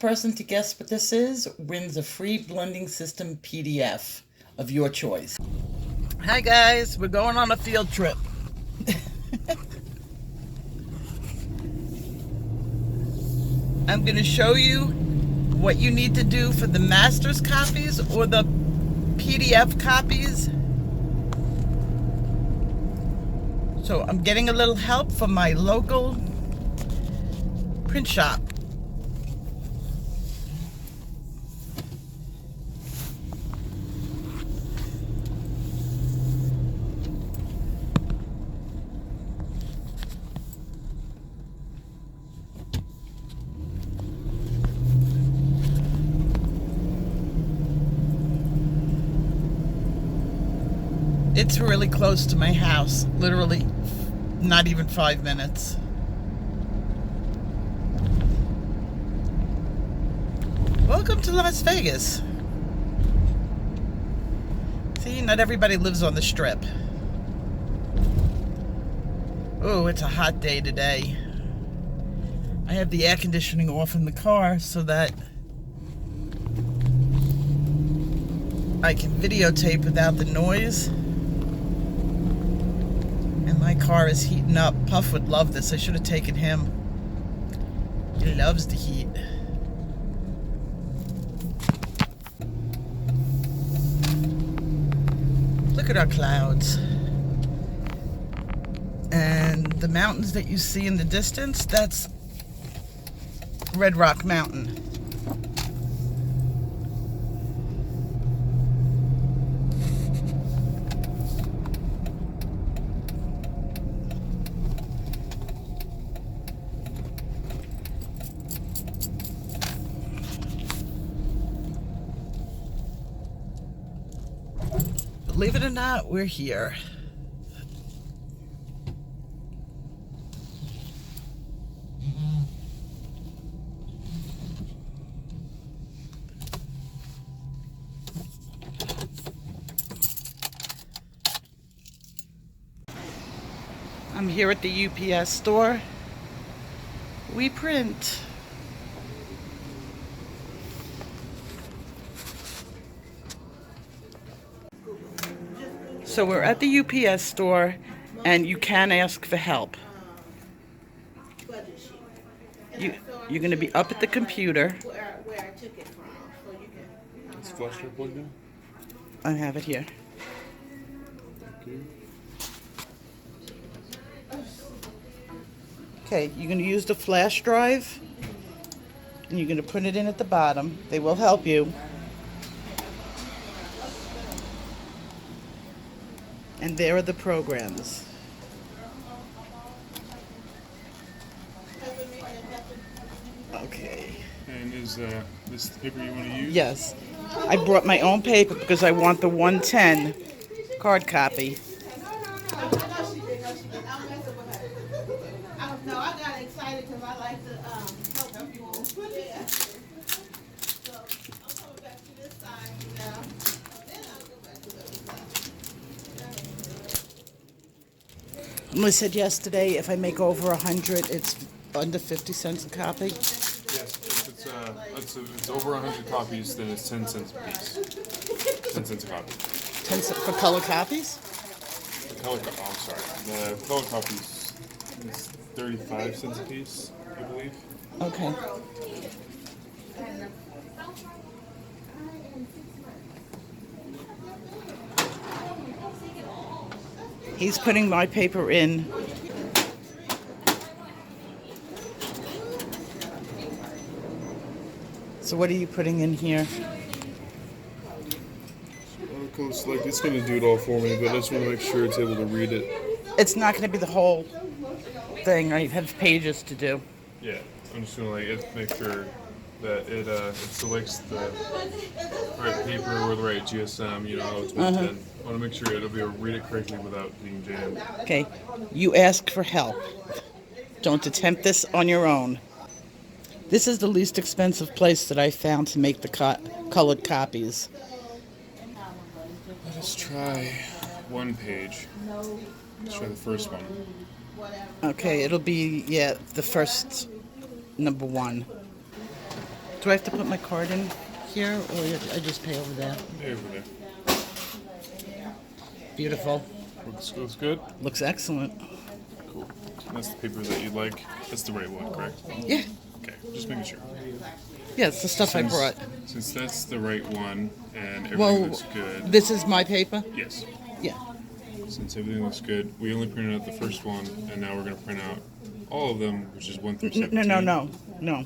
person to guess what this is wins a free blending system PDF of your choice. Hi guys, we're going on a field trip. I'm going to show you what you need to do for the master's copies or the PDF copies. So I'm getting a little help from my local print shop. It's really close to my house, literally not even 5 minutes. Welcome to Las Vegas. See, not everybody lives on the Strip. Oh, it's a hot day today. I have the air conditioning off in the car so that I can videotape without the noise. And my car is heating up. Puff would love this. I should have taken him. He loves the heat. Look at our clouds. And the mountains that you see in the distance, that's Red Rock Mountain. Believe it or not, we're here. I'm here at the UPS store. We print. So we're at the UPS store, and you can ask for help. You're going to be up at the computer. Is flash drive plugged in? I have it here. Okay, you're going to use the flash drive, and you're going to put it in at the bottom. They will help you. And there are the programs. Okay. And is this the paper you want to use? Yes. I brought my own paper because I want the 110 card copy. No, I got excited because I like to help people. So I'm coming back to this side now. Then I'll go back to the other side. Melissa said yesterday if I make over 100, it's under 50 cents a copy. Yes. If it's over 100 copies, then it's 10 cents a piece. 10 cents a copy. 10 cents for color copies? The color I'm sorry. The color copies is 35 cents a piece, I believe. Okay. He's putting my paper in. So what are you putting in here? It's going to do it all for me, but I just want to make sure it's able to read it. It's not going to be the whole thing. I have pages to do. Yeah, I'm just going to make sure that it selects the right paper or the right GSM, how it's meant to. I want to make sure it'll be able to read it correctly without being jammed. Okay, you ask for help. Don't attempt this on your own. This is the least expensive place that I found to make the colored copies. Let us try one page. Let's try the first one. Okay, it'll be, the first number one. Do I have to put my card in here, or I just pay over there? Pay over there. Beautiful. Looks good? Looks excellent. Cool. That's the paper that you like. That's the right one, correct? Yeah. Okay, just making sure. Yeah, it's the stuff I brought. Since that's the right one and everything Well, looks good. this is my paper? Yes. Yeah. Since everything looks good, we only printed out the first one, and now we're going to print out all of them, which is 1 through 17. No.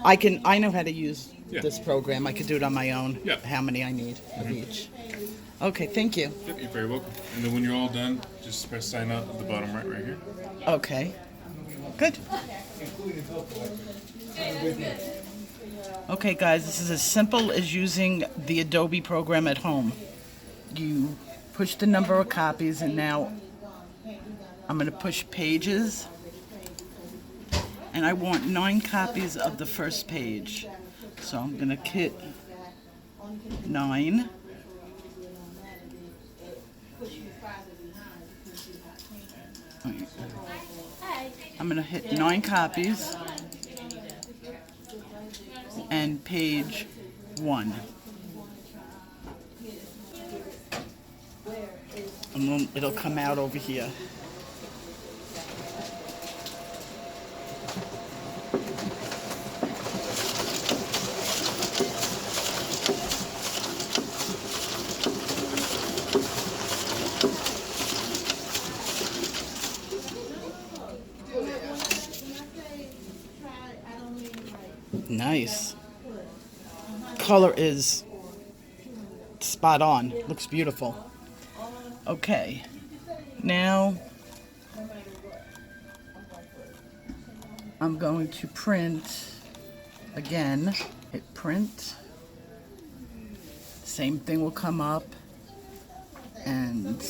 I know how to use this program. I could do it on my own. Yeah. How many I need of each. Okay, thank you. Yep, you're very welcome. And then when you're all done, just press sign up at the bottom right here. Okay. Good. Okay, guys, this is as simple as using the Adobe program at home. You push the number of copies, and now I'm going to push pages. And I want 9 copies of the first page. So I'm going to hit 9. I'm going to hit 9 copies and page 1. And then it'll come out over here. Nice. Color is spot on. Looks beautiful. Okay. Now I'm going to print again. Hit print. Same thing will come up. And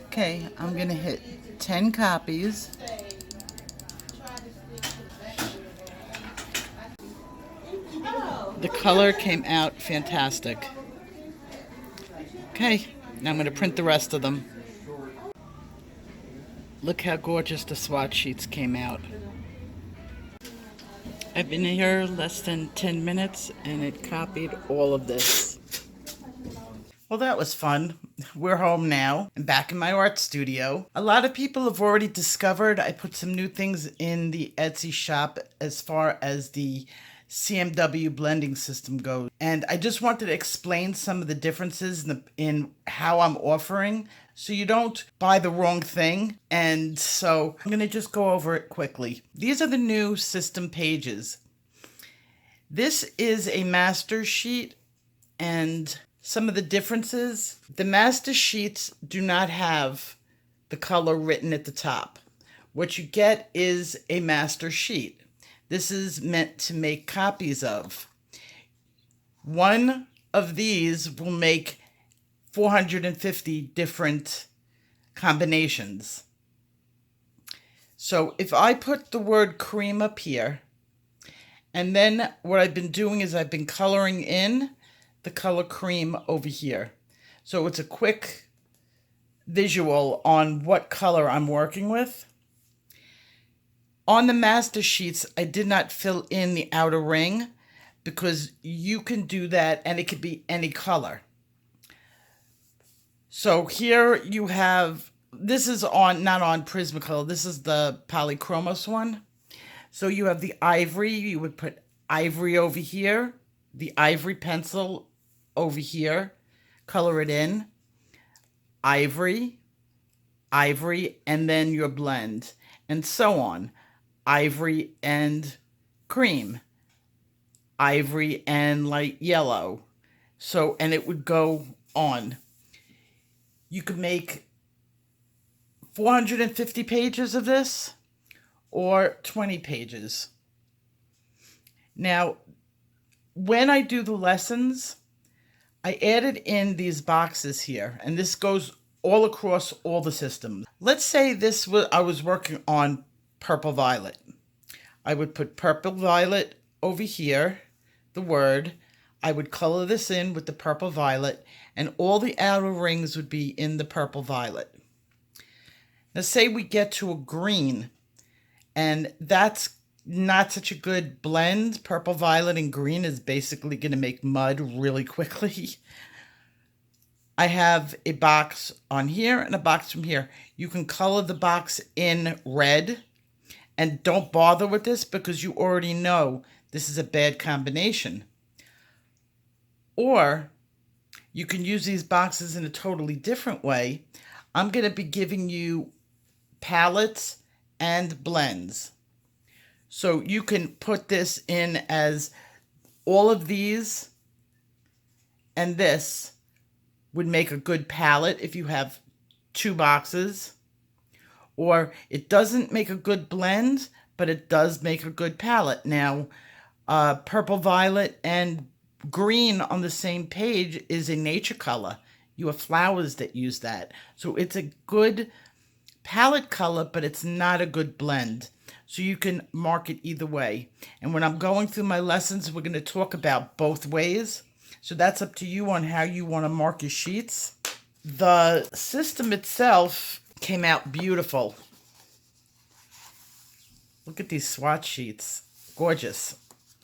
okay, I'm gonna hit 10 copies. The color came out fantastic. Okay, now I'm gonna print the rest of them. Look how gorgeous the swatch sheets came out. I've been here less than 10 minutes and it copied all of this. Well, that was fun. We're home now and back in my art studio. A lot of people have already discovered I put some new things in the Etsy shop as far as the CMW blending system goes. And I just wanted to explain some of the differences in how I'm offering so you don't buy the wrong thing. And so I'm going to just go over it quickly. These are the new system pages. This is a master sheet, and some of the differences. The master sheets do not have the color written at the top. What you get is a master sheet. This is meant to make copies of. One of these will make 450 different combinations. So if I put the word cream up here, and then what I've been doing is I've been coloring in the color cream over here. So it's a quick visual on what color I'm working with. On the master sheets, I did not fill in the outer ring because you can do that and it could be any color. So here you have, this is on, not on Prismacolor, this is the Polychromos one. So you have the ivory, you would put ivory over here, the ivory pencil over here, color it in, ivory, ivory, and then your blend, and so on. Ivory and cream, ivory and light yellow. So, and it would go on. You could make 450 pages of this or 20 pages. Now, when I do the lessons, I added in these boxes here, and this goes all across all the systems. Let's say this was, I was working on purple violet. I would put purple violet over here, the word. I would color this in with the purple violet, and all the outer rings would be in the purple violet. Now say we get to a green, and that's not such a good blend. Purple, violet, and green is basically going to make mud really quickly. I have a box on here and a box from here. You can color the box in red, and don't bother with this because you already know this is a bad combination. Or you can use these boxes in a totally different way. I'm going to be giving you palettes and blends. So you can put this in as all of these, and this would make a good palette if you have 2 boxes. Or it doesn't make a good blend, but it does make a good palette. Now, purple, violet, and green on the same page is a nature color. You have flowers that use that. So it's a good palette color, but it's not a good blend. So you can mark it either way. And when I'm going through my lessons, we're going to talk about both ways. So that's up to you on how you want to mark your sheets. The system itself came out beautiful. Look at these swatch sheets. Gorgeous.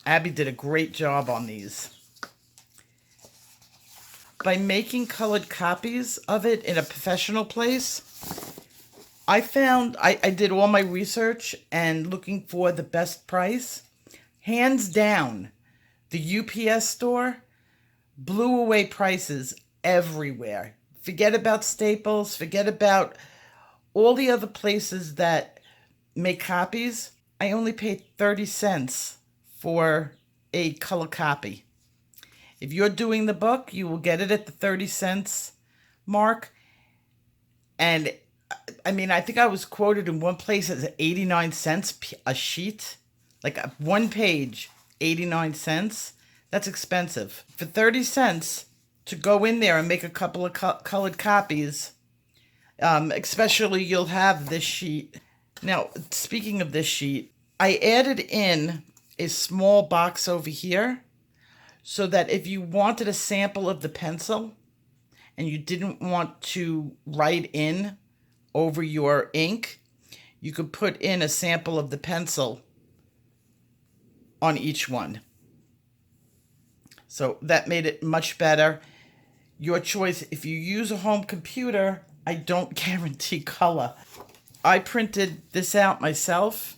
Abby did a great job on these. By making colored copies of it in a professional place, I found, I did all my research and looking for the best price. Hands down, the UPS store blew away prices everywhere. Forget about Staples, forget about all the other places that make copies. I only paid 30 cents for a color copy. If you're doing the book, you will get it at the 30 cents mark. And I mean, I think I was quoted in one place as 89 cents a sheet. Like one page, 89 cents. That's expensive. For 30 cents to go in there and make a couple of colored copies, especially you'll have this sheet. Now, speaking of this sheet, I added in a small box over here so that if you wanted a sample of the pencil and you didn't want to write in over your ink, you could put in a sample of the pencil on each one. So that made it much better. Your choice. If you use a home computer, I don't guarantee color. I printed this out myself,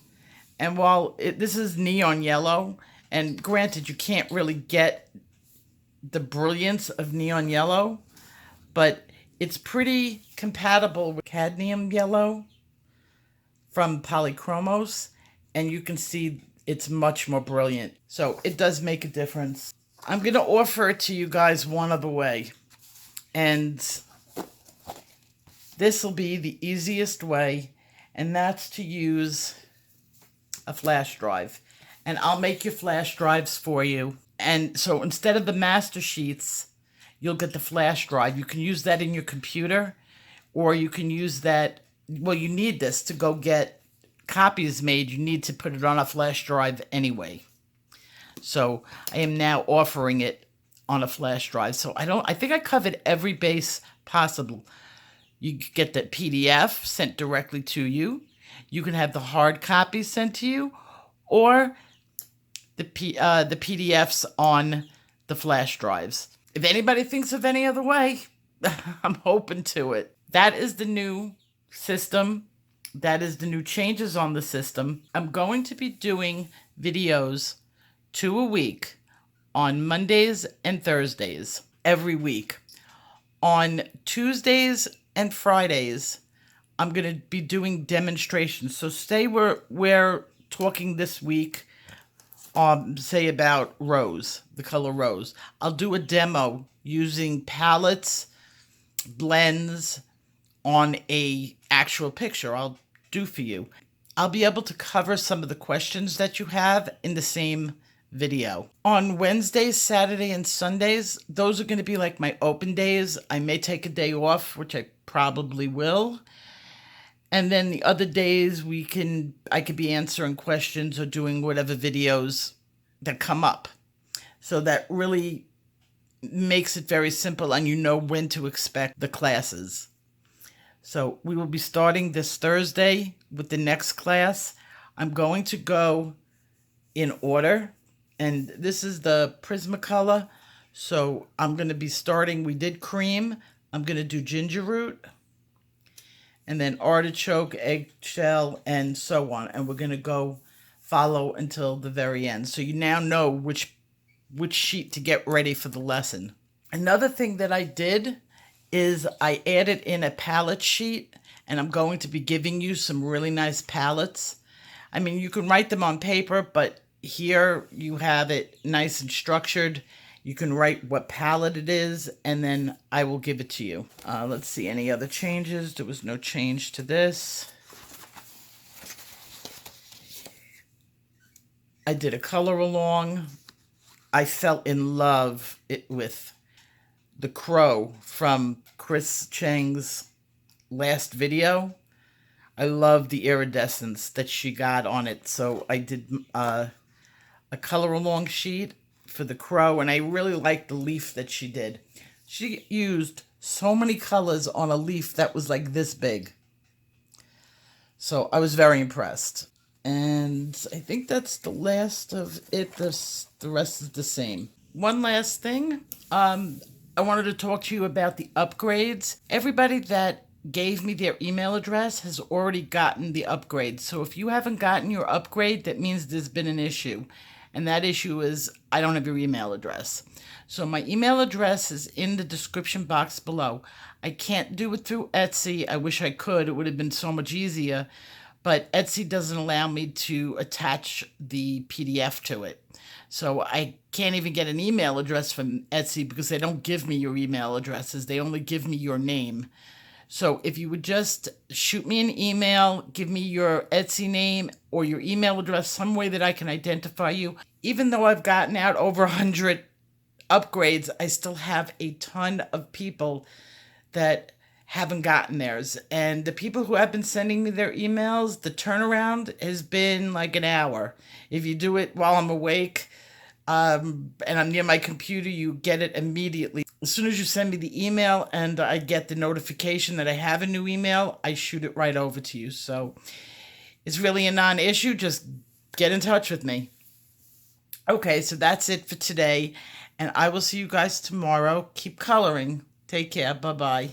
and while this is neon yellow, and granted you can't really get the brilliance of neon yellow, but it's pretty compatible with cadmium yellow from Polychromos, and you can see it's much more brilliant. So it does make a difference. I'm going to offer it to you guys one other way, and this will be the easiest way, and that's to use a flash drive. And I'll make your flash drives for you. And so instead of the master sheets, you'll get the flash drive. You can use that in your computer, or you can use that, well, you need this to go get copies made. You need to put it on a flash drive anyway. So I am now offering it on a flash drive. So I think I covered every base possible. You get the PDF sent directly to you. You can have the hard copies sent to you, or the PDFs on the flash drives. If anybody thinks of any other way, I'm open to it. That is the new system. That is the new changes on the system. I'm going to be doing videos 2 a week on Mondays and Thursdays every week. On Tuesdays and Fridays, I'm going to be doing demonstrations. So say we're talking this week, say about rose, the color rose. I'll do a demo using palettes, blends on a actual picture. I'll do for you. I'll be able to cover some of the questions that you have in the same video. On Wednesdays, Saturday, and Sundays, those are going to be like my open days. I may take a day off, which I probably will. And then the other days I could be answering questions or doing whatever videos that come up. So that really makes it very simple, and you know when to expect the classes. So we will be starting this Thursday with the next class. I'm going to go in order, and this is the Prismacolor. So I'm going to be starting, we did cream, I'm going to do ginger root, and then artichoke, eggshell, and so on. And we're going to go follow until the very end. So you now know which sheet to get ready for the lesson. Another thing that I did is I added in a palette sheet, and I'm going to be giving you some really nice palettes. I mean, you can write them on paper, but here you have it nice and structured. You can write what palette it is, and then I will give it to you. Let's see, any other changes? There was no change to this. I did a color along. I fell in love with the crow from Chris Cheng's last video. I love the iridescence that she got on it. So I did a color along sheet for the crow, and I really liked the leaf that she did. She used so many colors on a leaf that was like this big. So I was very impressed. And I think that's the last of it. The rest is the same. One last thing. I wanted to talk to you about the upgrades. Everybody that gave me their email address has already gotten the upgrade. So if you haven't gotten your upgrade, that means there's been an issue. And that issue is I don't have your email address. So my email address is in the description box below. I can't do it through Etsy. I wish I could. It would have been so much easier. But Etsy doesn't allow me to attach the PDF to it. So I can't even get an email address from Etsy because they don't give me your email addresses. They only give me your name. So if you would just shoot me an email, give me your Etsy name or your email address, some way that I can identify you. Even though I've gotten out over 100 upgrades, I still have a ton of people that haven't gotten theirs. And the people who have been sending me their emails, the turnaround has been like an hour. If you do it while I'm awake and I'm near my computer, you get it immediately. As soon as you send me the email and I get the notification that I have a new email, I shoot it right over to you. So it's really a non-issue. Just get in touch with me. Okay, so that's it for today. And I will see you guys tomorrow. Keep coloring. Take care. Bye-bye.